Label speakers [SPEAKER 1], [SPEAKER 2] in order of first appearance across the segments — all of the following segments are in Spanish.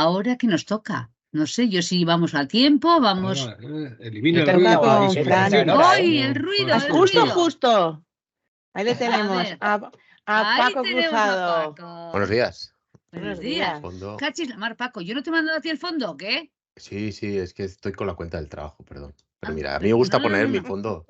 [SPEAKER 1] ahora que nos toca. No sé yo si vamos al tiempo, vamos.
[SPEAKER 2] Ahora, elimina
[SPEAKER 3] Me
[SPEAKER 2] el
[SPEAKER 3] toca
[SPEAKER 2] ruido
[SPEAKER 3] con
[SPEAKER 2] para
[SPEAKER 3] Fran
[SPEAKER 2] visualizaciones.
[SPEAKER 3] ahora,
[SPEAKER 1] ¡Ay, el ruido,
[SPEAKER 2] Joder,
[SPEAKER 1] el
[SPEAKER 3] Justo,
[SPEAKER 1] ruido!
[SPEAKER 3] justo. Ahí le
[SPEAKER 1] A
[SPEAKER 3] tenemos
[SPEAKER 1] ver,
[SPEAKER 3] a
[SPEAKER 1] ahí
[SPEAKER 3] Paco
[SPEAKER 1] tenemos a
[SPEAKER 3] Cruzado.
[SPEAKER 1] Paco.
[SPEAKER 4] Buenos días.
[SPEAKER 1] Buenos
[SPEAKER 3] Buenos
[SPEAKER 1] días.
[SPEAKER 3] días.
[SPEAKER 4] Fondo.
[SPEAKER 1] Cachis la mar, Paco. ¿Yo no te he mandado a ti el fondo o qué?
[SPEAKER 4] Sí, es que estoy con la cuenta del trabajo, perdón. Pero
[SPEAKER 1] Ah,
[SPEAKER 4] mira, a mí me gusta poner mi
[SPEAKER 1] no.
[SPEAKER 4] fondo.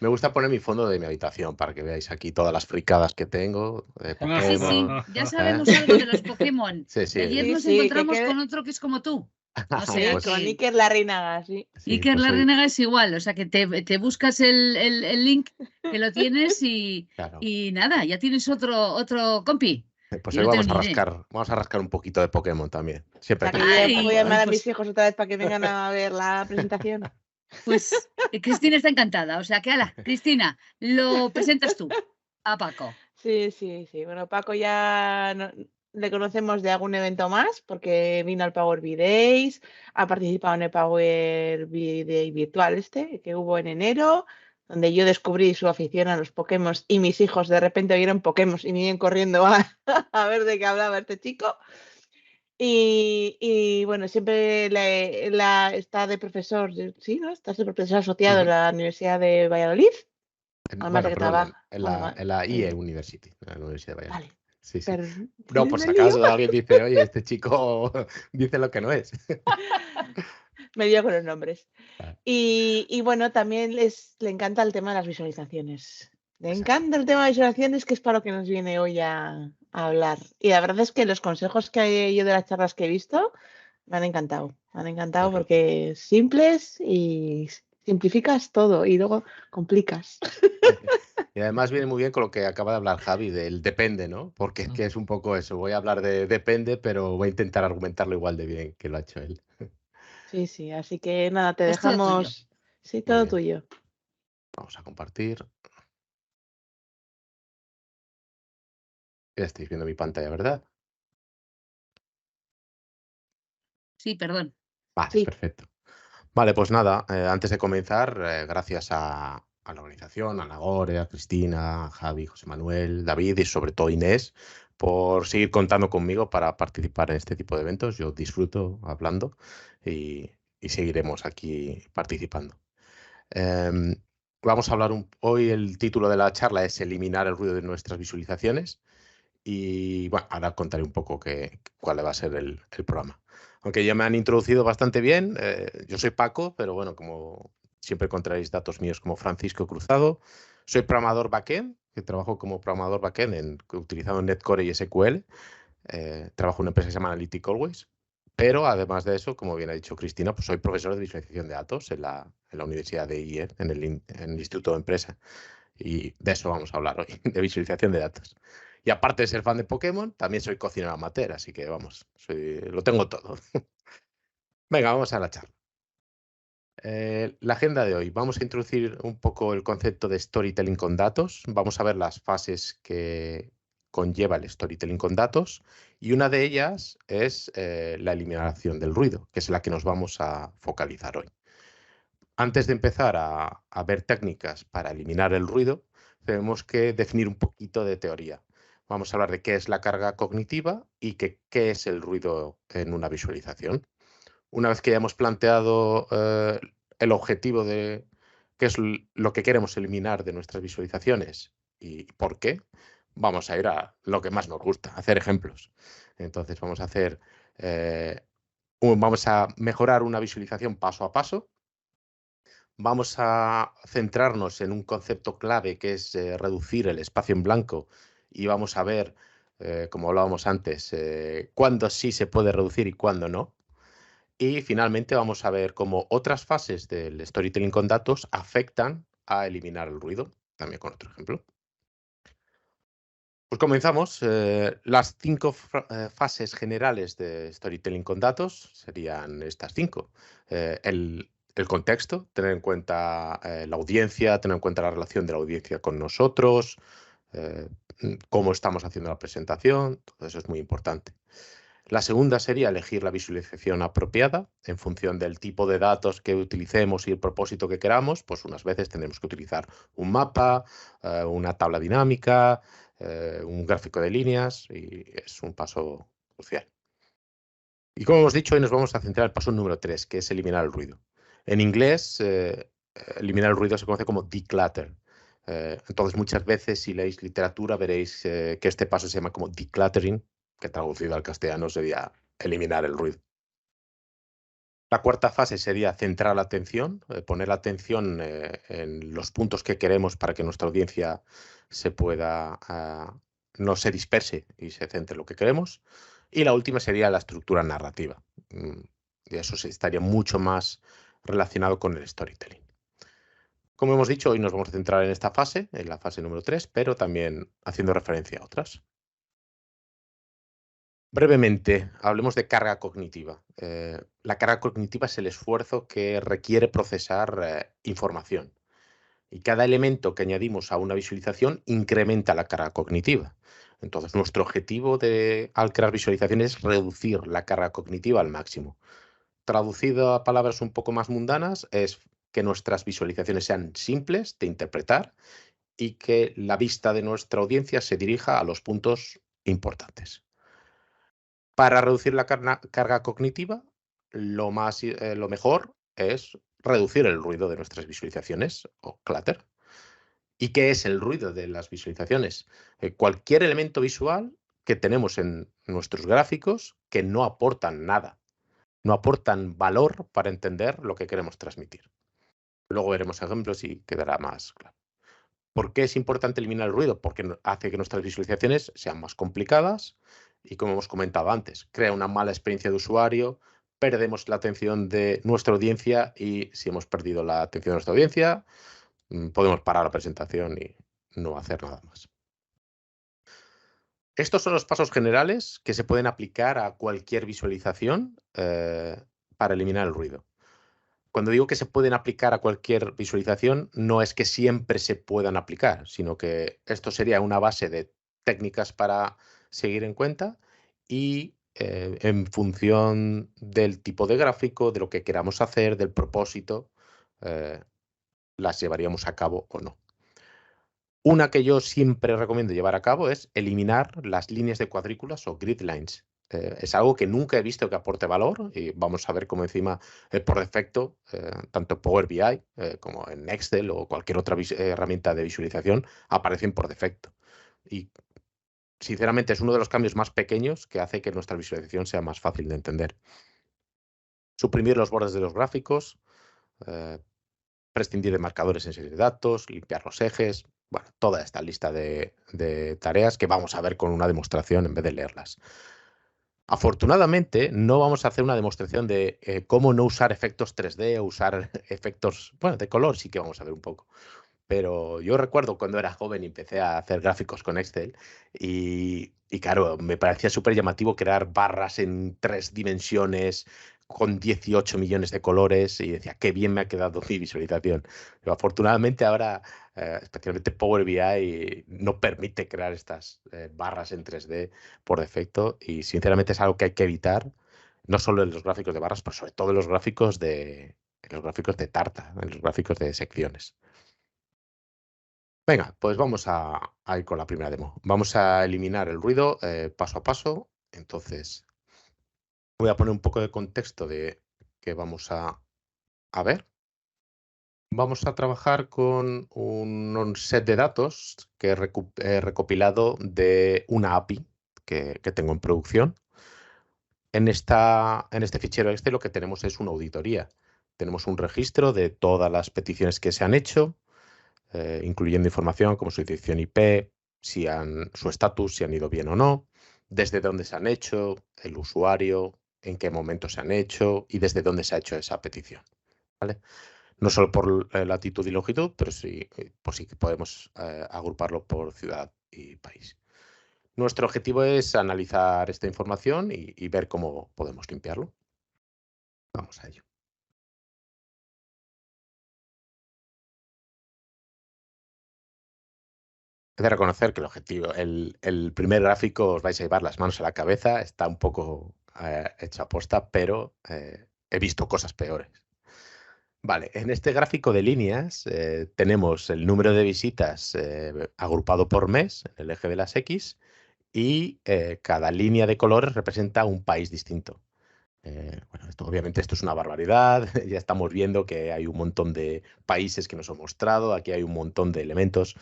[SPEAKER 4] Me gusta poner mi fondo de mi habitación para que veáis aquí todas las fricadas que tengo de
[SPEAKER 1] Sí,
[SPEAKER 4] Pokémon.
[SPEAKER 1] ya sabemos algo de los Pokémon.
[SPEAKER 4] Sí, sí.
[SPEAKER 1] Ayer
[SPEAKER 3] Sí,
[SPEAKER 1] nos
[SPEAKER 3] sí, que
[SPEAKER 1] encontramos
[SPEAKER 3] quede-
[SPEAKER 1] con otro que es como tú. O
[SPEAKER 3] Sí,
[SPEAKER 1] sea
[SPEAKER 4] Pues
[SPEAKER 3] con
[SPEAKER 1] que
[SPEAKER 3] Iker Larrinaga, sí.
[SPEAKER 4] sí,
[SPEAKER 1] Iker
[SPEAKER 4] pues hoy-
[SPEAKER 1] Larrinaga es igual. O sea que te buscas el link que lo tienes
[SPEAKER 4] claro.
[SPEAKER 1] y nada, ya tienes otro compi.
[SPEAKER 4] Pues
[SPEAKER 1] Yo
[SPEAKER 4] hoy
[SPEAKER 1] no tengo
[SPEAKER 4] vamos a
[SPEAKER 1] ni idea.
[SPEAKER 4] rascar un poquito de Pokémon también.
[SPEAKER 3] O
[SPEAKER 4] Siempre
[SPEAKER 3] sea, que
[SPEAKER 4] toca.
[SPEAKER 3] yo puedo
[SPEAKER 1] Ay,
[SPEAKER 3] llamar a
[SPEAKER 1] pues,
[SPEAKER 3] mis hijos otra vez para que vengan a ver la presentación.
[SPEAKER 1] pues Cristina está encantada. O sea que, ala, Cristina, lo presentas tú a Paco.
[SPEAKER 3] Sí, sí, sí. Bueno, Paco ya le conocemos de algún evento más porque vino al Power B-Days, ha participado en el Power B-Day virtual que hubo en enero, donde yo descubrí su afición a los Pokémon y mis hijos de repente oyeron Pokémon y vinieron corriendo a ver de qué hablaba este chico. Y bueno, siempre está de profesor, sí, ¿no? Está de profesor asociado en
[SPEAKER 4] Ujú.
[SPEAKER 3] la Universidad de Valladolid. Además
[SPEAKER 4] Bueno,
[SPEAKER 3] de que
[SPEAKER 4] perdón,
[SPEAKER 3] trabaja.
[SPEAKER 4] en
[SPEAKER 3] Bueno,
[SPEAKER 4] la IE University, en la Universidad de Valladolid.
[SPEAKER 3] vale.
[SPEAKER 4] Sí, sí.
[SPEAKER 3] Pero,
[SPEAKER 4] No, por
[SPEAKER 3] me
[SPEAKER 4] si
[SPEAKER 3] lío.
[SPEAKER 4] acaso alguien dice, oye, este chico dice lo que no es.
[SPEAKER 3] Me lío con los nombres.
[SPEAKER 4] Vale.
[SPEAKER 3] Y bueno, también le encanta el tema de las visualizaciones. Le
[SPEAKER 4] Exacto.
[SPEAKER 3] encanta el tema de visualizaciones, que es para lo que nos viene hoy a hablar. Y la verdad es que los consejos que hay yo de las charlas que he visto me han encantado. Me han encantado
[SPEAKER 4] Correcto.
[SPEAKER 3] porque simples y simplificas todo y luego complicas.
[SPEAKER 4] Y además viene muy bien con lo que acaba de hablar Javi, del depende, ¿no? Porque es que es un poco eso. Voy a hablar de depende, pero voy a intentar argumentarlo igual de bien que lo ha hecho él.
[SPEAKER 3] Sí, sí. Así que nada, te
[SPEAKER 1] Es todo tuyo.
[SPEAKER 3] dejamos. Sí,
[SPEAKER 4] Muy
[SPEAKER 3] todo
[SPEAKER 4] bien.
[SPEAKER 3] tuyo.
[SPEAKER 4] Vamos a compartir. Ya estáis viendo mi pantalla, ¿verdad?
[SPEAKER 1] Sí, perdón.
[SPEAKER 4] Vale,
[SPEAKER 3] Sí.
[SPEAKER 4] perfecto. Vale, pues nada, antes de comenzar, gracias a la organización, a Nagore, a Cristina, a Javi, José Manuel, David y sobre todo Inés, por seguir contando conmigo para participar en este tipo de eventos. Yo disfruto hablando y seguiremos aquí participando. Em, Vamos a hablar hoy, el título de la charla es Eliminar el ruido de nuestras visualizaciones. Y bueno, ahora contaré un poco cuál va a ser el programa. Aunque ya me han introducido bastante bien, yo soy Paco, pero bueno, como siempre encontraréis datos míos como Francisco Cruzado. Soy programador backend, que trabajo como programador backend utilizando Netcore y SQL. Trabajo en una empresa que se llama Analytic Always. Pero además de eso, como bien ha dicho Cristina, pues soy profesor de visualización de datos en la Universidad de IE, en el Instituto de Empresa. Y de eso vamos a hablar hoy, de visualización de datos. Y aparte de ser fan de Pokémon, también soy cocinero amateur, así que vamos, lo tengo todo. Venga, vamos a la charla. La agenda de hoy. Vamos a introducir un poco el concepto de storytelling con datos. Vamos a ver las fases que conlleva el storytelling con datos. Y una de ellas es la eliminación del ruido, que es la que nos vamos a focalizar hoy. Antes de empezar a ver técnicas para eliminar el ruido, tenemos que definir un poquito de teoría. Vamos a hablar de qué es la carga cognitiva y qué es el ruido en una visualización. Una vez que ya hemos planteado el objetivo de qué es lo que queremos eliminar de nuestras visualizaciones y por qué, vamos a ir a lo que más nos gusta, hacer ejemplos. Entonces vamos a mejorar una visualización paso a paso. Vamos a centrarnos en un concepto clave que es reducir el espacio en blanco y vamos a ver, como hablábamos antes, cuándo sí se puede reducir y cuándo no. Y finalmente vamos a ver cómo otras fases del storytelling con datos afectan a eliminar el ruido, también con otro ejemplo. Pues comenzamos. Las 5 fases generales de storytelling con datos serían estas 5. El contexto, tener en cuenta la audiencia, tener en cuenta la relación de la audiencia con nosotros, eh, cómo estamos haciendo la presentación, todo eso es muy importante. La segunda sería elegir la visualización apropiada en función del tipo de datos que utilicemos y el propósito que queramos. Pues unas veces tendremos que utilizar un mapa, una tabla dinámica, un gráfico de líneas y es un paso crucial. Y como hemos dicho, hoy nos vamos a centrar en el paso número 3, que es eliminar el ruido. En inglés, eliminar el ruido se conoce como declutter. Entonces, muchas veces, si leéis literatura, veréis que este paso se llama como decluttering, que traducido al castellano sería eliminar el ruido. La cuarta fase sería centrar la atención, poner la atención en los puntos que queremos para que nuestra audiencia no se disperse y se centre en lo que queremos. Y la última sería la estructura narrativa. Y eso estaría mucho más relacionado con el storytelling. Como hemos dicho, hoy nos vamos a centrar en esta fase, en la fase número 3, pero también haciendo referencia a otras. Brevemente, hablemos de carga cognitiva. La carga cognitiva es el esfuerzo que requiere procesar información. Y cada elemento que añadimos a una visualización incrementa la carga cognitiva. Entonces, nuestro objetivo al crear visualizaciones es reducir la carga cognitiva al máximo. Traducido a palabras un poco más mundanas, es que nuestras visualizaciones sean simples de interpretar y que la vista de nuestra audiencia se dirija a los puntos importantes. Para reducir la carga cognitiva, lo mejor es reducir el ruido de nuestras visualizaciones o clutter. ¿Y qué es el ruido de las visualizaciones? Cualquier elemento visual que tenemos en nuestros gráficos que no aportan nada, no aportan valor para entender lo que queremos transmitir. Luego veremos ejemplos y quedará más claro. ¿Por qué es importante eliminar el ruido? Porque hace que nuestras visualizaciones sean más complicadas y, como hemos comentado antes, crea una mala experiencia de usuario, perdemos la atención de nuestra audiencia y si hemos perdido la atención de nuestra audiencia, podemos parar la presentación y no hacer nada más. Estos son los pasos generales que se pueden aplicar a cualquier visualización para eliminar el ruido. Cuando digo que se pueden aplicar a cualquier visualización, no es que siempre se puedan aplicar, sino que esto sería una base de técnicas para seguir en cuenta y en función del tipo de gráfico, de lo que queramos hacer, del propósito, las llevaríamos a cabo o no. Una que yo siempre recomiendo llevar a cabo es eliminar las líneas de cuadrículas o grid lines. Es algo que nunca he visto que aporte valor y vamos a ver cómo encima por defecto, tanto en Power BI como en Excel o cualquier otra herramienta de visualización aparecen por defecto. Y sinceramente es uno de los cambios más pequeños que hace que nuestra visualización sea más fácil de entender. Suprimir los bordes de los gráficos, prescindir de marcadores en serie de datos, limpiar los ejes, bueno, toda esta lista de tareas que vamos a ver con una demostración en vez de leerlas. Afortunadamente, no vamos a hacer una demostración de cómo no usar efectos 3D o usar efectos, bueno, de color sí que vamos a ver un poco. Pero yo recuerdo cuando era joven y empecé a hacer gráficos con Excel y claro, me parecía súper llamativo crear barras en 3 dimensiones con 18 millones de colores y decía, qué bien me ha quedado mi visualización. Pero afortunadamente ahora, especialmente Power BI, no permite crear estas barras en 3D por defecto y sinceramente es algo que hay que evitar, no solo en los gráficos de barras, pero sobre todo en los gráficos de tarta, en los gráficos de secciones. Venga, pues vamos a ir con la primera demo. Vamos a eliminar el ruido paso a paso. Entonces, voy a poner un poco de contexto de qué vamos a ver. Vamos a trabajar con un set de datos que he recopilado de una API que tengo en producción. En este fichero Excel lo que tenemos es una auditoría. Tenemos un registro de todas las peticiones que se han hecho, incluyendo información como su dirección IP, su estatus, si han ido bien o no, desde dónde se han hecho, el usuario, en qué momento se han hecho y desde dónde se ha hecho esa petición. ¿Vale? No solo por latitud y longitud, pero sí, pues sí que podemos agruparlo por ciudad y país. Nuestro objetivo es analizar esta información y ver cómo podemos limpiarlo. Vamos a ello. He de reconocer que el objetivo, el primer gráfico, os vais a llevar las manos a la cabeza, está un poco hecho a posta, pero he visto cosas peores. Vale, en este gráfico de líneas tenemos el número de visitas agrupado por mes, en el eje de las X, y cada línea de colores representa un país distinto. Bueno, obviamente esto es una barbaridad. Ya estamos viendo que hay un montón de países que nos han mostrado. Aquí hay un montón de elementos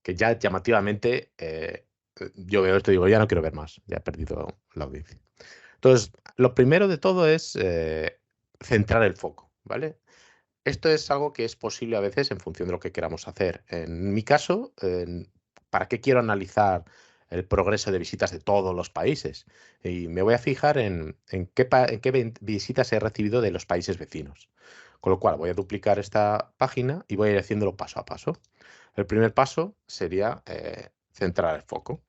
[SPEAKER 4] que ya llamativamente yo veo esto y digo, ya no quiero ver más. Ya he perdido la audiencia. Entonces, lo primero de todo es centrar el foco, ¿vale? Esto es algo que es posible a veces en función de lo que queramos hacer. En mi caso, ¿para qué quiero analizar el progreso de visitas de todos los países? Y me voy a fijar en qué visitas he recibido de los países vecinos. Con lo cual, voy a duplicar esta página y voy a ir haciéndolo paso a paso. El primer paso sería centrar el foco.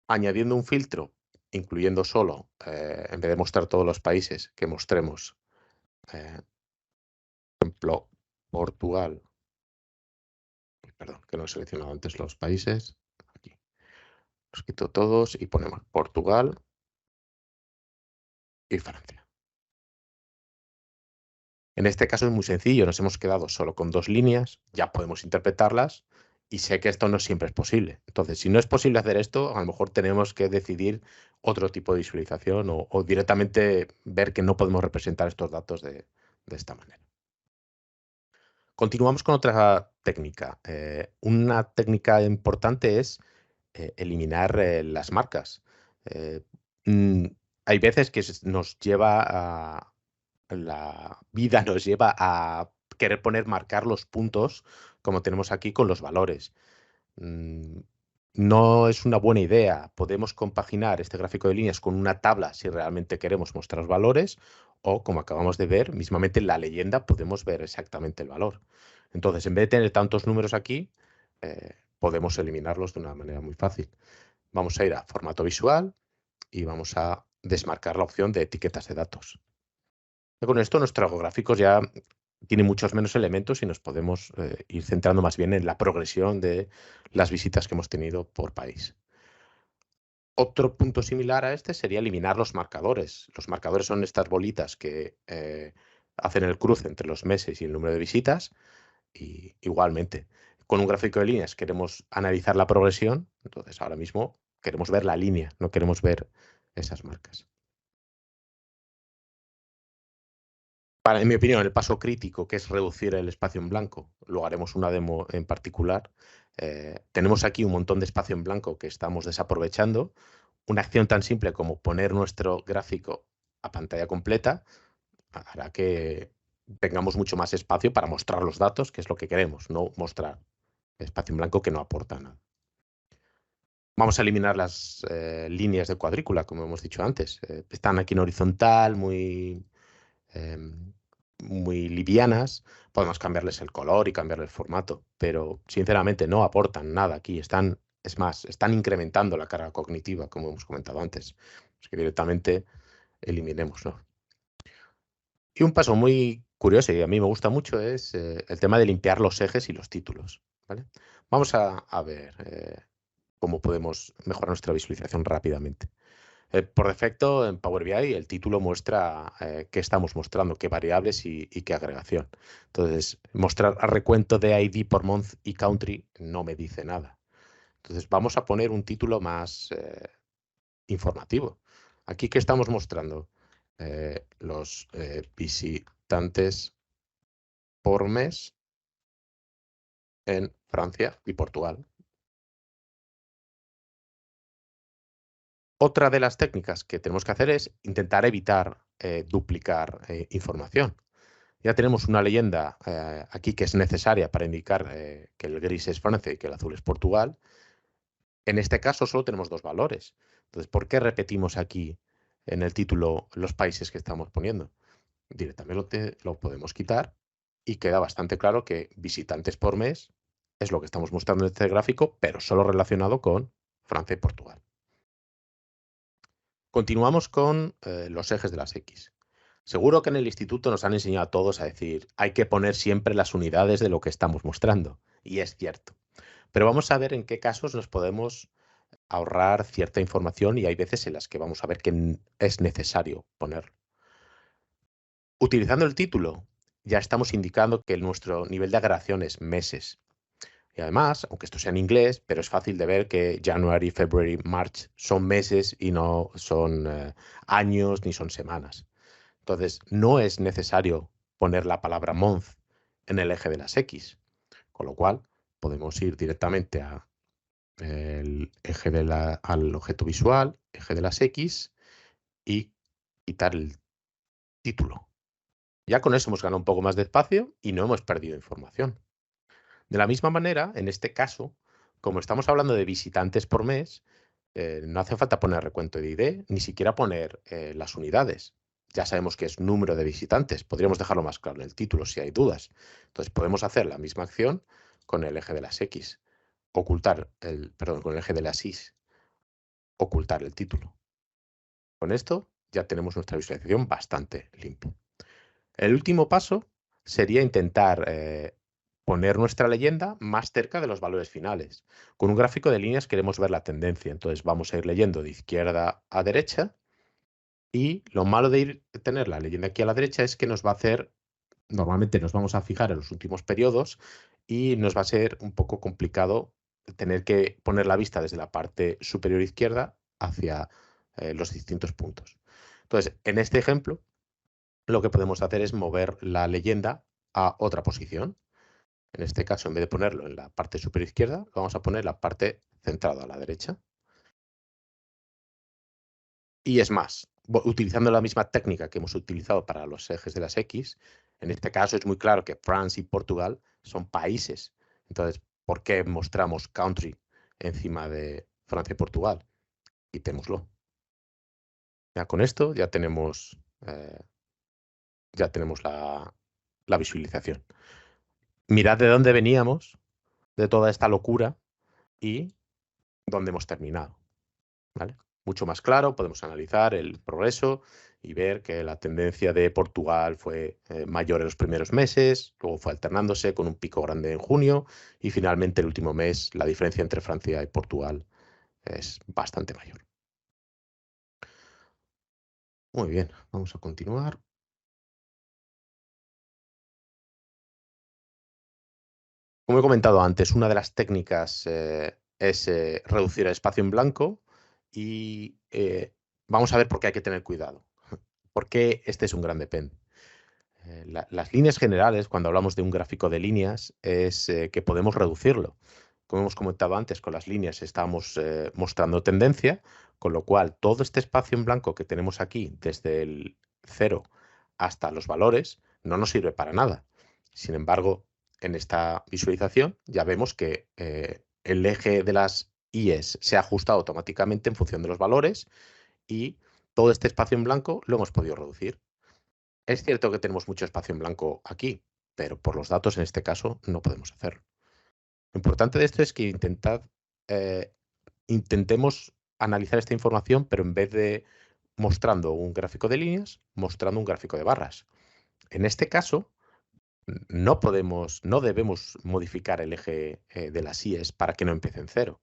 [SPEAKER 4] Añadiendo un filtro, incluyendo solo, en vez de mostrar todos los países, que mostremos, por ejemplo, Portugal. Perdón, que no he seleccionado antes los países. Aquí. Los quito todos y ponemos Portugal y Francia. En este caso es muy sencillo, nos hemos quedado solo con 2 líneas, ya podemos interpretarlas y sé que esto no siempre es posible. Entonces, si no es posible hacer esto, a lo mejor tenemos que decidir otro tipo de visualización o directamente ver que no podemos representar estos datos de esta manera. Continuamos con otra técnica. Una técnica importante es eliminar las marcas. Eh, mm, Hay veces que nos lleva a la vida nos lleva a querer marcar los puntos como tenemos aquí con los valores. Mm, No es una buena idea. Podemos compaginar este gráfico de líneas con una tabla si realmente queremos mostrar los valores o, como acabamos de ver, mismamente en la leyenda podemos ver exactamente el valor. Entonces, en vez de tener tantos números aquí, podemos eliminarlos de una manera muy fácil. Vamos a ir a formato visual y vamos a desmarcar la opción de etiquetas de datos. Y con esto nuestros gráficos ya tienen muchos menos elementos y nos podemos ir centrando más bien en la progresión de las visitas que hemos tenido por país. Otro punto similar a este sería eliminar los marcadores. Los marcadores son estas bolitas que hacen el cruce entre los meses y el número de visitas. Y igualmente, con un gráfico de líneas queremos analizar la progresión, entonces ahora mismo queremos ver la línea, no queremos ver esas marcas. En mi opinión, el paso crítico, que es reducir el espacio en blanco, luego haremos una demo en particular. Tenemos aquí un montón de espacio en blanco que estamos desaprovechando. Una acción tan simple como poner nuestro gráfico a pantalla completa hará que tengamos mucho más espacio para mostrar los datos, que es lo que queremos, no mostrar espacio en blanco que no aporta nada. Vamos a eliminar las líneas de cuadrícula, como hemos dicho antes. Están aquí en horizontal, muy livianas. Podemos cambiarles el color y cambiarle el formato, pero sinceramente no aportan nada aquí. Es más, están incrementando la carga cognitiva, como hemos comentado antes. Es que directamente eliminémoslo. Y un paso muy curioso y a mí me gusta mucho es el tema de limpiar los ejes y los títulos, ¿vale? Vamos a ver cómo podemos mejorar nuestra visualización rápidamente. Por defecto, en Power BI el título muestra qué estamos mostrando, qué variables y qué agregación. Entonces, mostrar a recuento de ID por month y country no me dice nada. Entonces, vamos a poner un título más informativo. Aquí, ¿qué estamos mostrando? Los visitantes por mes en Francia y Portugal. Otra de las técnicas que tenemos que hacer es intentar evitar duplicar información. Ya tenemos una leyenda aquí que es necesaria para indicar que el gris es Francia y que el azul es Portugal. En este caso solo tenemos 2 valores. Entonces, ¿por qué repetimos aquí en el título los países que estamos poniendo? Directamente lo podemos quitar y queda bastante claro que visitantes por mes es lo que estamos mostrando en este gráfico, pero solo relacionado con Francia y Portugal. Continuamos con los ejes de las X. Seguro que en el instituto nos han enseñado a todos a decir hay que poner siempre las unidades de lo que estamos mostrando. Y es cierto. Pero vamos a ver en qué casos nos podemos ahorrar cierta información y hay veces en las que vamos a ver que es necesario ponerlo. Utilizando el título, ya estamos indicando que nuestro nivel de agregación es meses. Y además, aunque esto sea en inglés, pero es fácil de ver que January, February, March son meses y no son años ni son semanas. Entonces, no es necesario poner la palabra month en el eje de las X, con lo cual podemos ir directamente al objeto visual, eje de las X, y quitar el título. Ya con eso hemos ganado un poco más de espacio y no hemos perdido información. De la misma manera, en este caso, como estamos hablando de visitantes por mes, no hace falta poner recuento de ID, ni siquiera poner las unidades. Ya sabemos que es número de visitantes. Podríamos dejarlo más claro en el título si hay dudas. Entonces podemos hacer la misma acción con el eje de las X. Con el eje de las Y. Ocultar el título. Con esto ya tenemos nuestra visualización bastante limpia. El último paso sería intentar poner nuestra leyenda más cerca de los valores finales. Con un gráfico de líneas queremos ver la tendencia, entonces vamos a ir leyendo de izquierda a derecha y lo malo de tener la leyenda aquí a la derecha es que nos va a hacer, normalmente nos vamos a fijar en los últimos periodos y nos va a ser un poco complicado tener que poner la vista desde la parte superior izquierda hacia los distintos puntos. Entonces, en este ejemplo, lo que podemos hacer es mover la leyenda a otra posición. En este caso, en vez de ponerlo en la parte superior izquierda, lo vamos a poner en la parte centrada a la derecha. Y es más, utilizando la misma técnica que hemos utilizado para los ejes de las X, en este caso es muy claro que Francia y Portugal son países. Entonces, ¿por qué mostramos country encima de Francia y Portugal? Quitémoslo. Ya con esto ya tenemos la visualización. Mirad de dónde veníamos, de toda esta locura y dónde hemos terminado. ¿Vale? Mucho más claro, podemos analizar el progreso y ver que la tendencia de Portugal fue mayor en los primeros meses, luego fue alternándose con un pico grande en junio y finalmente el último mes la diferencia entre Francia y Portugal es bastante mayor. Muy bien, vamos a continuar. Como he comentado antes, una de las técnicas es reducir el espacio en blanco y vamos a ver por qué hay que tener cuidado. ¿Por qué este es un gran depende? Las líneas generales, cuando hablamos de un gráfico de líneas, es que podemos reducirlo. Como hemos comentado antes, con las líneas estamos mostrando tendencia, con lo cual todo este espacio en blanco que tenemos aquí, desde el 0 hasta los valores, no nos sirve para nada. Sin embargo, en esta visualización ya vemos que el eje de las IES se ha ajustado automáticamente en función de los valores y todo este espacio en blanco lo hemos podido reducir. Es cierto que tenemos mucho espacio en blanco aquí, pero por los datos en este caso no podemos hacerlo. Lo importante de esto es que intentemos analizar esta información, pero en vez de mostrando un gráfico de líneas, mostrando un gráfico de barras. En este caso, no debemos modificar el eje de las IES para que no empiece en cero.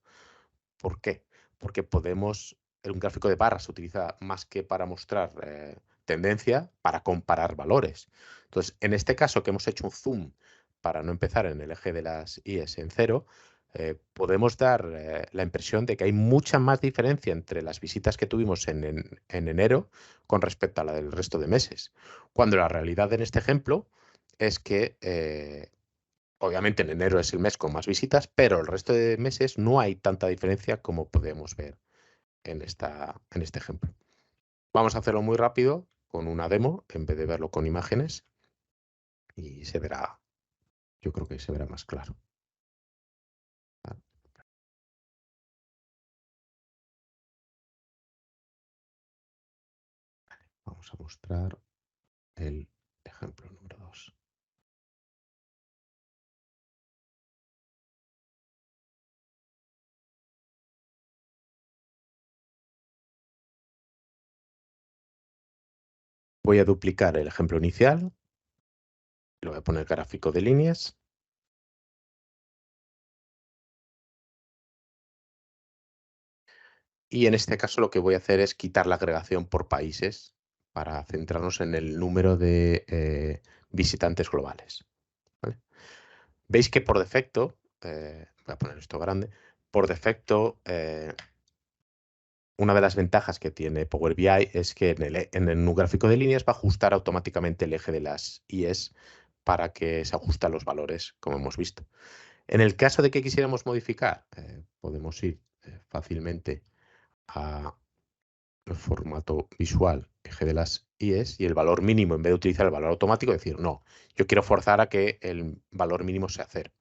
[SPEAKER 4] ¿Por qué? Porque un gráfico de barras se utiliza más que para mostrar tendencia, para comparar valores. Entonces, en este caso que hemos hecho un zoom para no empezar en el eje de las IES en cero, podemos dar la impresión de que hay mucha más diferencia entre las visitas que tuvimos en enero con respecto a la del resto de meses. Cuando la realidad en este ejemplo es que obviamente en enero es el mes con más visitas, pero el resto de meses no hay tanta diferencia como podemos ver en este ejemplo. Vamos a hacerlo muy rápido con una demo en vez de verlo con imágenes y se verá, yo creo que se verá más claro. Vamos a mostrar el ejemplo número 2. Voy a duplicar el ejemplo inicial, le voy a poner gráfico de líneas. Y en este caso lo que voy a hacer es quitar la agregación por países para centrarnos en el número de visitantes globales. ¿Vale? Veis que por defecto voy a poner esto grande, por defecto, una de las ventajas que tiene Power BI es que en un gráfico de líneas va a ajustar automáticamente el eje de las IES para que se ajusten los valores, como hemos visto. En el caso de que quisiéramos modificar, podemos ir fácilmente a el formato visual, eje de las IES, y el valor mínimo, en vez de utilizar el valor automático, decir, no, yo quiero forzar a que el valor mínimo sea 0.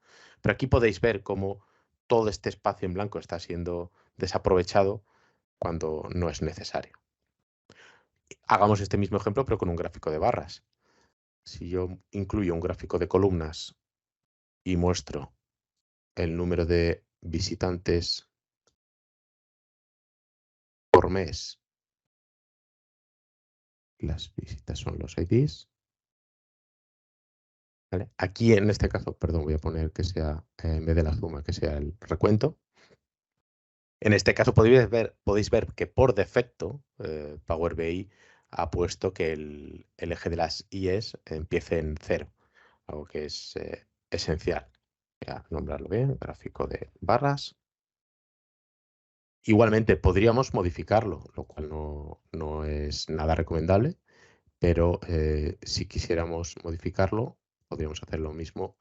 [SPEAKER 4] Pero aquí podéis ver cómo todo este espacio en blanco está siendo desaprovechado cuando no es necesario. Hagamos este mismo ejemplo, pero con un gráfico de barras. Si yo incluyo un gráfico de columnas y muestro el número de visitantes por mes, las visitas son los IDs. ¿Vale? Aquí en este caso, perdón, voy a poner que sea, en vez de la suma, que sea el recuento. En este caso podéis ver que por defecto Power BI ha puesto que el eje de las IES empiece en 0, algo que es esencial. Voy a nombrarlo bien, gráfico de barras. Igualmente podríamos modificarlo, lo cual no es nada recomendable, pero si quisiéramos modificarlo, podríamos hacer lo mismo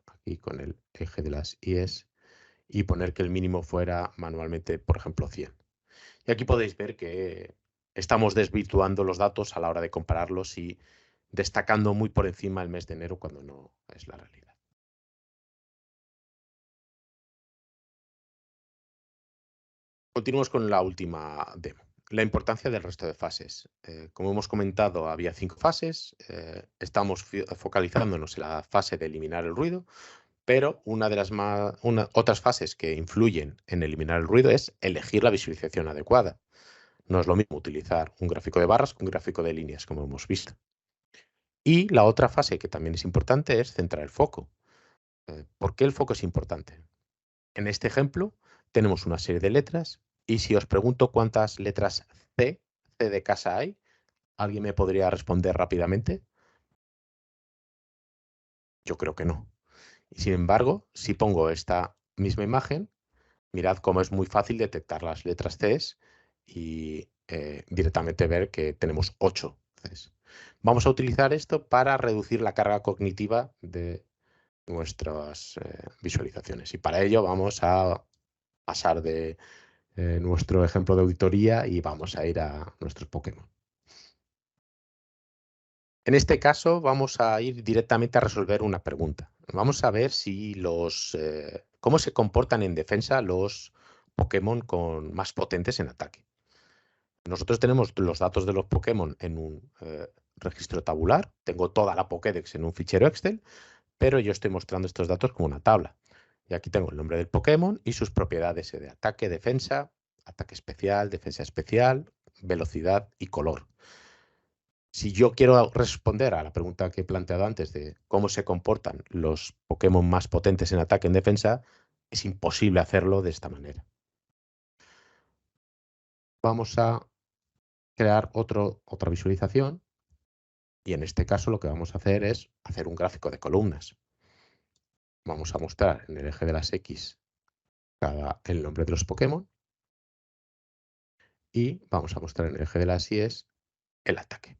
[SPEAKER 4] aquí con el eje de las IES y poner que el mínimo fuera manualmente, por ejemplo, 100. Y aquí podéis ver que estamos desvirtuando los datos a la hora de compararlos y destacando muy por encima el mes de enero cuando no es la realidad. Continuamos con la última demo. La importancia del resto de fases. Como hemos comentado, había 5 fases. Estamos focalizándonos en la fase de eliminar el ruido, pero una de las otras fases que influyen en eliminar el ruido es elegir la visualización adecuada. No es lo mismo utilizar un gráfico de barras que un gráfico de líneas, como hemos visto. Y la otra fase que también es importante es centrar el foco. ¿Por qué el foco es importante? En este ejemplo tenemos una serie de letras y si os pregunto cuántas letras C de casa hay, ¿alguien me podría responder rápidamente? Yo creo que no. Y sin embargo, si pongo esta misma imagen, mirad cómo es muy fácil detectar las letras C y directamente ver que tenemos 8 C. Vamos a utilizar esto para reducir la carga cognitiva de nuestras visualizaciones. Y para ello vamos a pasar de nuestro ejemplo de auditoría y vamos a ir a nuestros Pokémon. En este caso vamos a ir directamente a resolver una pregunta. Vamos a ver si cómo se comportan en defensa los Pokémon más potentes en ataque. Nosotros tenemos los datos de los Pokémon en un registro tabular. Tengo toda la Pokédex en un fichero Excel, pero yo estoy mostrando estos datos como una tabla. Y aquí tengo el nombre del Pokémon y sus propiedades de ataque, defensa, ataque especial, defensa especial, velocidad y color. Si yo quiero responder a la pregunta que he planteado antes de cómo se comportan los Pokémon más potentes en ataque y en defensa, es imposible hacerlo de esta manera. Vamos a crear otra visualización y en este caso lo que vamos a hacer es hacer un gráfico de columnas. Vamos a mostrar en el eje de las X el nombre de los Pokémon y vamos a mostrar en el eje de las Y el ataque.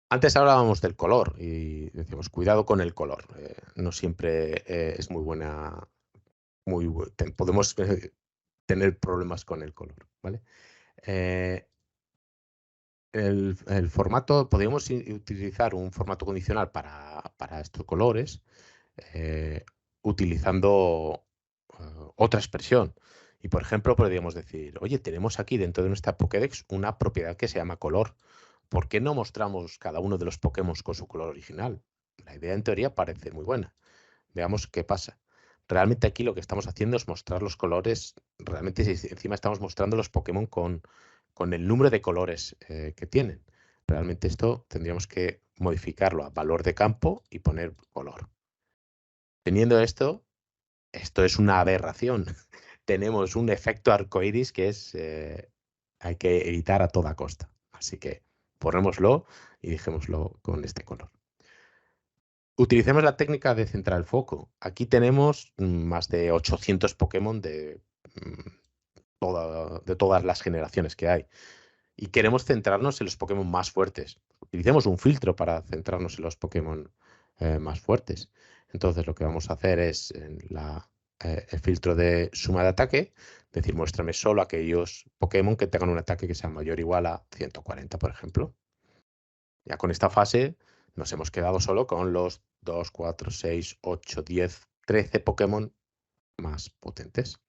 [SPEAKER 4] Antes hablábamos del color y decíamos cuidado con el color. No siempre es muy buena, podemos tener problemas con el color, ¿vale? El formato, podríamos utilizar un formato condicional para estos colores utilizando otra expresión. Y por ejemplo, podríamos decir, oye, tenemos aquí dentro de nuestra Pokédex una propiedad que se llama color. ¿Por qué no mostramos cada uno de los Pokémon con su color original? La idea en teoría parece muy buena. Veamos qué pasa. Realmente aquí lo que estamos haciendo es mostrar los colores. Realmente encima estamos mostrando los Pokémon con el número de colores que tienen. Realmente esto tendríamos que modificarlo a valor de campo y poner color. Teniendo esto es una aberración. Tenemos un efecto arcoíris que hay que evitar a toda costa. Así que ponémoslo y dejémoslo con este color. utilicemos la técnica de centrar el foco. Aquí tenemos más de 800 Pokémon de todas las generaciones que hay. Y queremos centrarnos en los Pokémon más fuertes. Utilicemos un filtro para centrarnos en los Pokémon más fuertes. Entonces lo que vamos a hacer es en el filtro de suma de ataque, decir, muéstrame solo aquellos Pokémon que tengan un ataque que sea mayor o igual a 140, por ejemplo. Ya con esta fase nos hemos quedado solo con los 2, 4, 6, 8, 10, 13 Pokémon más potentes.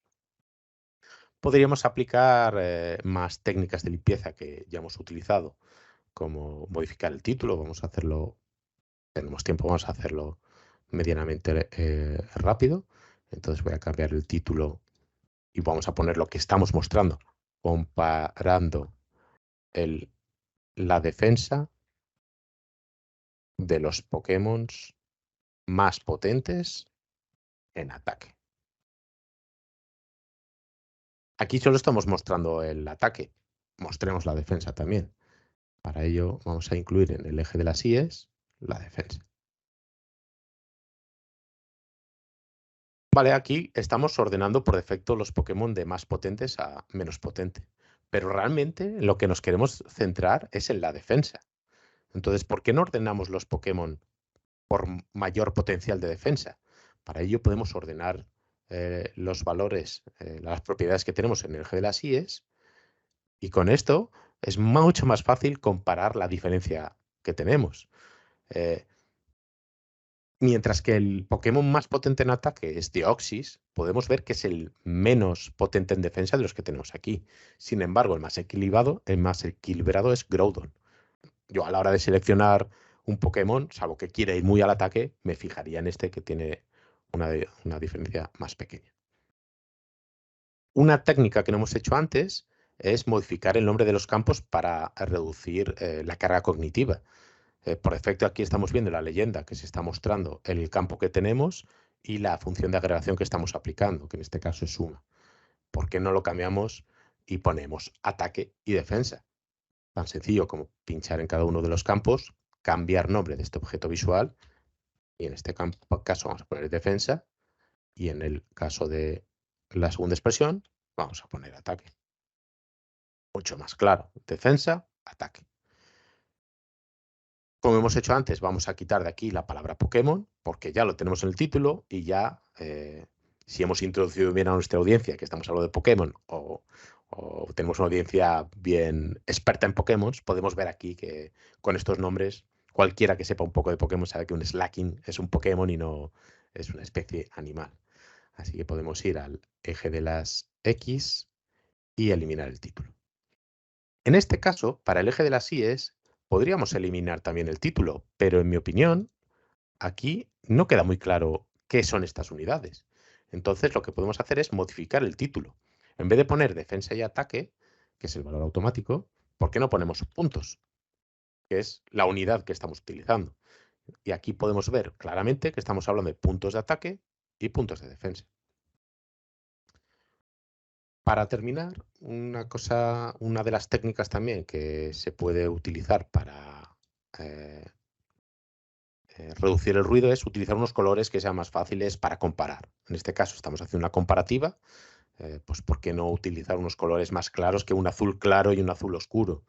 [SPEAKER 4] Podríamos aplicar más técnicas de limpieza que ya hemos utilizado, como modificar el título. Vamos a hacerlo, tenemos tiempo, vamos a hacerlo medianamente rápido. Entonces voy a cambiar el título y vamos a poner lo que estamos mostrando, comparando la defensa de los Pokémon más potentes en ataque. Aquí solo estamos mostrando el ataque, mostremos la defensa también. Para ello vamos a incluir en el eje de las IES la defensa. Vale, aquí estamos ordenando por defecto los Pokémon de más potentes a menos potente. Pero realmente lo que nos queremos centrar es en la defensa. Entonces, ¿por qué no ordenamos los Pokémon por mayor potencial de defensa? Para ello podemos ordenar los valores, las propiedades que tenemos en el eje de las IES, y con esto es mucho más fácil comparar la diferencia que tenemos. Mientras que el Pokémon más potente en ataque es Deoxys, podemos ver que es el menos potente en defensa de los que tenemos aquí. Sin embargo, el más equilibrado es Groudon. Yo a la hora de seleccionar un Pokémon, salvo que quiera ir muy al ataque, me fijaría en este que tiene una diferencia más pequeña. Una técnica que no hemos hecho antes es modificar el nombre de los campos para reducir la carga cognitiva. Por defecto aquí estamos viendo la leyenda que se está mostrando, el campo que tenemos y la función de agregación que estamos aplicando, que en este caso es suma. ¿Por qué no lo cambiamos y ponemos ataque y defensa? Tan sencillo como pinchar en cada uno de los campos, cambiar nombre de este objeto visual, y en este caso vamos a poner defensa, y en el caso de la segunda expresión vamos a poner ataque. Mucho más claro, defensa, ataque. Como hemos hecho antes, vamos a quitar de aquí la palabra Pokémon, porque ya lo tenemos en el título y ya, si hemos introducido bien a nuestra audiencia que estamos hablando de Pokémon o tenemos una audiencia bien experta en Pokémon, podemos ver aquí que con estos nombres, cualquiera que sepa un poco de Pokémon sabe que un Slaking es un Pokémon y no es una especie animal. Así que podemos ir al eje de las X y eliminar el título. En este caso, para el eje de las IES, podríamos eliminar también el título, pero en mi opinión, aquí no queda muy claro qué son estas unidades. Entonces, lo que podemos hacer es modificar el título. En vez de poner defensa y ataque, que es el valor automático, ¿por qué no ponemos puntos? Que es la unidad que estamos utilizando. Y aquí podemos ver claramente que estamos hablando de puntos de ataque y puntos de defensa. Para terminar, una de las técnicas también que se puede utilizar para reducir el ruido es utilizar unos colores que sean más fáciles para comparar. En este caso estamos haciendo una comparativa, pues ¿por qué no utilizar unos colores más claros que un azul claro y un azul oscuro?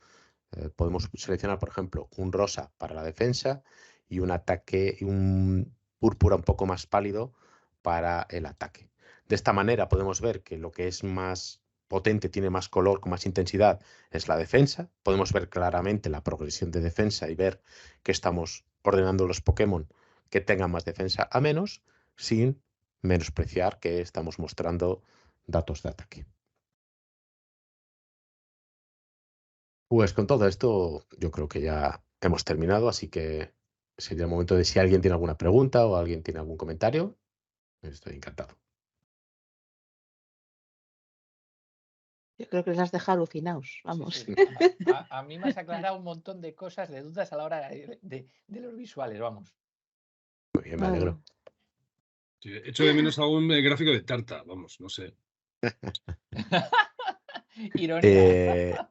[SPEAKER 4] Podemos seleccionar, por ejemplo, un rosa para la defensa y un púrpura un poco más pálido para el ataque. De esta manera podemos ver que lo que es más potente, tiene más color, con más intensidad, es la defensa. Podemos ver claramente la progresión de defensa y ver que estamos ordenando los Pokémon que tengan más defensa a menos, sin menospreciar que estamos mostrando datos de ataque. Pues con todo esto yo creo que ya hemos terminado, así que sería el momento de si alguien tiene alguna pregunta o alguien tiene algún comentario. Estoy encantado.
[SPEAKER 3] Yo creo que les has dejado alucinados, vamos.
[SPEAKER 2] Sí. A mí me has aclarado un montón de cosas, de dudas a la hora de los visuales, vamos.
[SPEAKER 4] Muy bien, me alegro.
[SPEAKER 5] Sí, echo de menos algún gráfico de tarta, vamos, no sé.
[SPEAKER 2] Ironía.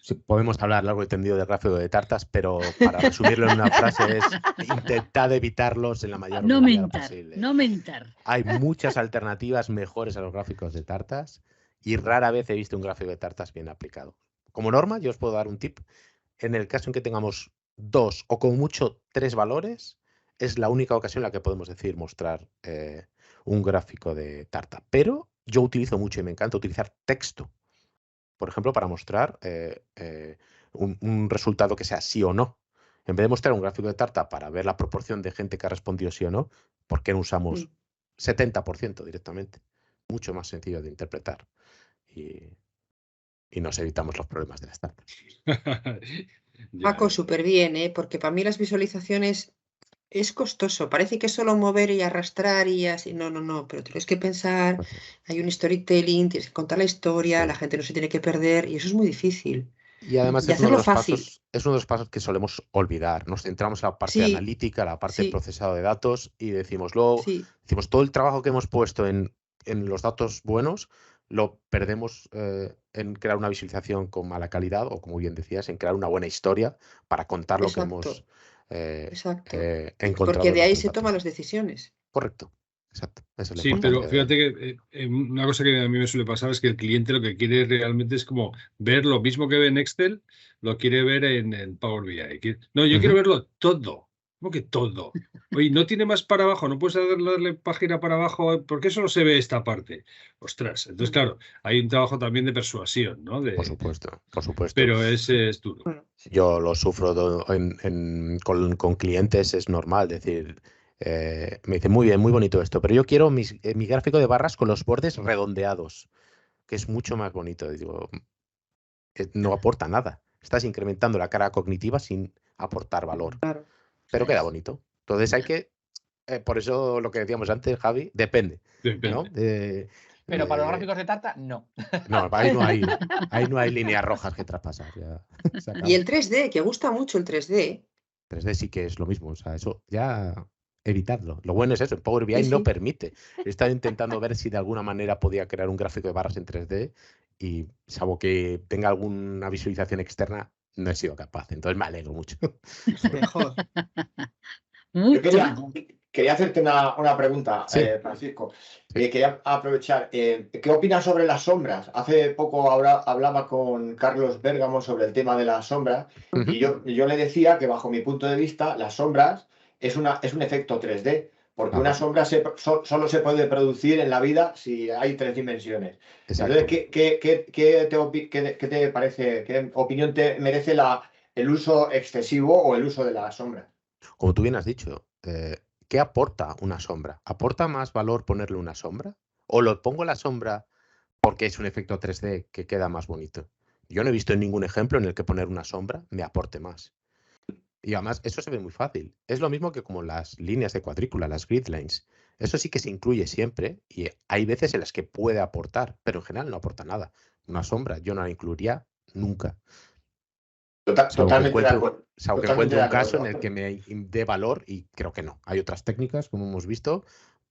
[SPEAKER 4] Sí, podemos hablar largo y tendido del gráfico de tartas, pero para resumirlo en una frase es intentad evitarlos en la mayor
[SPEAKER 1] No
[SPEAKER 4] medida
[SPEAKER 1] mentar,
[SPEAKER 4] posible.
[SPEAKER 1] no mentar.
[SPEAKER 4] Hay muchas alternativas mejores a los gráficos de tartas y rara vez he visto un gráfico de tartas bien aplicado. Como norma, yo os puedo dar un tip. En el caso en que tengamos 2 o como mucho 3 valores, es la única ocasión en la que podemos decir mostrar un gráfico de tarta. Pero yo utilizo mucho y me encanta utilizar texto, por ejemplo, para mostrar un resultado que sea sí o no. En vez de mostrar un gráfico de tarta para ver la proporción de gente que ha respondido sí o no, ¿por qué no usamos 70% directamente? Mucho más sencillo de interpretar. Y nos evitamos los problemas de las tartas.
[SPEAKER 6] Paco, súper bien, porque para mí las visualizaciones es costoso. Parece que es solo mover y arrastrar y así. No, pero tienes que pensar, hay un storytelling, tienes que contar la historia,
[SPEAKER 4] Sí.
[SPEAKER 6] la gente no se tiene que perder y eso es muy difícil.
[SPEAKER 4] Y además
[SPEAKER 6] Y
[SPEAKER 4] es uno de
[SPEAKER 6] hacerlo
[SPEAKER 4] los
[SPEAKER 6] fácil.
[SPEAKER 4] es uno de los pasos que solemos olvidar. Nos centramos en la parte
[SPEAKER 6] Sí,
[SPEAKER 4] analítica, la parte de
[SPEAKER 6] sí,
[SPEAKER 4] procesado de datos y decimos luego,
[SPEAKER 6] sí,
[SPEAKER 4] decimos todo el trabajo que hemos puesto en los datos buenos lo perdemos en crear una visualización con mala calidad o, como bien decías, en crear una buena historia para contar lo que hemos
[SPEAKER 6] exacto.
[SPEAKER 4] encontrado.
[SPEAKER 6] Porque
[SPEAKER 4] en
[SPEAKER 6] de ahí
[SPEAKER 4] nuestros
[SPEAKER 6] se
[SPEAKER 4] datos.
[SPEAKER 6] toman las decisiones.
[SPEAKER 4] Correcto, exacto. Esa es la
[SPEAKER 5] Sí,
[SPEAKER 4] importancia
[SPEAKER 5] pero fíjate que una cosa que a mí me suele pasar es que el cliente lo que quiere realmente es como ver lo mismo que ve en Excel, lo quiere ver en Power BI. No, yo quiero verlo todo. ¿Cómo que todo? Oye, ¿no tiene más para abajo? ¿No puedes darle página para abajo? ¿Por qué solo se ve esta parte? Ostras, entonces claro, hay un trabajo también de persuasión, ¿no?
[SPEAKER 4] Por supuesto, por supuesto.
[SPEAKER 5] Pero es duro.
[SPEAKER 6] Bueno,
[SPEAKER 4] Yo lo sufro con clientes, es normal, decir, me dicen, muy bien, muy bonito esto, pero yo quiero mi gráfico de barras con los bordes redondeados, que es mucho más bonito. Y digo, no aporta nada. Estás incrementando la carga cognitiva sin aportar valor,
[SPEAKER 6] claro.
[SPEAKER 4] pero queda bonito. Entonces hay que, por eso lo que decíamos antes, Javi, depende. ¿No?
[SPEAKER 2] Pero para los gráficos de tarta, no.
[SPEAKER 4] No, ahí no hay líneas rojas que traspasar. Ya, se acabó.
[SPEAKER 6] Y el 3D, que gusta mucho el 3D.
[SPEAKER 4] 3D sí que es lo mismo, o sea, eso ya evitadlo. Lo bueno es eso, en Power BI
[SPEAKER 6] Sí,
[SPEAKER 4] no
[SPEAKER 6] sí.
[SPEAKER 4] permite. He estado intentando ver si de alguna manera podía crear un gráfico de barras en 3D y salvo que tenga alguna visualización externa, no he sido capaz. Entonces me alegro mucho.
[SPEAKER 6] Mejor.
[SPEAKER 7] Yo quería hacerte una pregunta,
[SPEAKER 4] Sí.
[SPEAKER 7] Francisco.
[SPEAKER 4] Sí.
[SPEAKER 7] Quería aprovechar. ¿Qué opinas sobre las sombras? Hace poco hablaba con Carlos Bérgamo sobre el tema de las sombras y yo le decía que bajo mi punto de vista las sombras es un efecto 3D, porque una sombra solo se puede producir en la vida si hay 3 dimensiones.
[SPEAKER 4] Exacto.
[SPEAKER 7] Entonces, ¿qué te parece, qué opinión te merece el uso excesivo o el uso de las sombras?
[SPEAKER 4] Como tú bien has dicho, ¿qué aporta una sombra? ¿Aporta más valor ponerle una sombra? ¿O lo pongo la sombra porque es un efecto 3D que queda más bonito? Yo no he visto ningún ejemplo en el que poner una sombra me aporte más. Y además, eso se ve muy fácil. Es lo mismo que como las líneas de cuadrícula, las grid lines. Eso sí que se incluye siempre y hay veces en las que puede aportar, pero en general no aporta nada. Una sombra yo no la incluiría nunca.
[SPEAKER 7] Totalmente de acuerdo.
[SPEAKER 4] Salvo que encuentre un caso en el que me dé valor y creo que no. Hay otras técnicas, como hemos visto,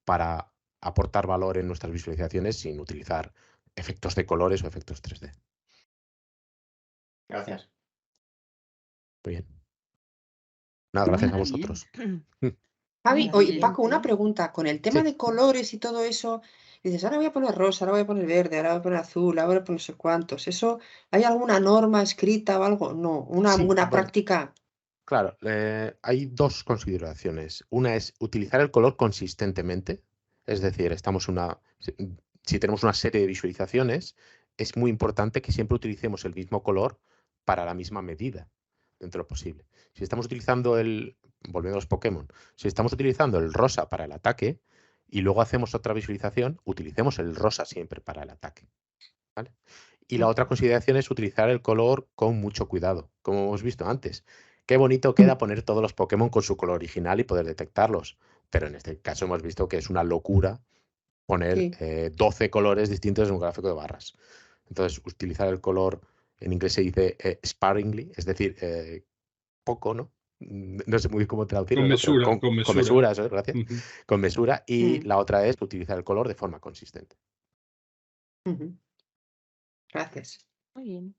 [SPEAKER 4] para aportar valor en nuestras visualizaciones sin utilizar efectos de colores o efectos 3D.
[SPEAKER 7] Gracias.
[SPEAKER 4] Muy bien. Nada, gracias a vosotros.
[SPEAKER 6] Javi,
[SPEAKER 1] Muy
[SPEAKER 6] oye,
[SPEAKER 1] bien.
[SPEAKER 6] Paco, una pregunta. Con el tema
[SPEAKER 4] Sí.
[SPEAKER 6] de colores y todo eso, dices, ahora voy a poner rosa, ahora voy a poner verde, ahora voy a poner azul, ahora voy a poner no sé cuántos. ¿Eso hay alguna norma escrita o algo? No, una
[SPEAKER 4] Sí,
[SPEAKER 6] buena
[SPEAKER 4] bueno.
[SPEAKER 6] práctica.
[SPEAKER 4] Claro, hay dos consideraciones. Una es utilizar el color consistentemente, es decir, si tenemos una serie de visualizaciones, es muy importante que siempre utilicemos el mismo color para la misma medida, dentro de lo posible. Si estamos utilizando volviendo a los Pokémon, si estamos utilizando el rosa para el ataque y luego hacemos otra visualización, utilicemos el rosa siempre para el ataque. ¿Vale? Y la otra consideración es utilizar el color con mucho cuidado, como hemos visto antes. Qué bonito queda poner todos los Pokémon con su color original y poder detectarlos, pero en este caso hemos visto que es una locura poner 12 colores distintos en un gráfico de barras. Entonces, utilizar el color, en inglés se dice sparingly, es decir, poco, ¿no? No sé muy bien cómo traducirlo.
[SPEAKER 5] Con mesura,
[SPEAKER 4] ¿no?
[SPEAKER 5] con mesura.
[SPEAKER 4] Con mesura, eso, gracias.
[SPEAKER 5] Ujú.
[SPEAKER 4] Con mesura. Y la otra es utilizar el color de forma consistente.
[SPEAKER 6] Gracias.
[SPEAKER 3] Muy bien.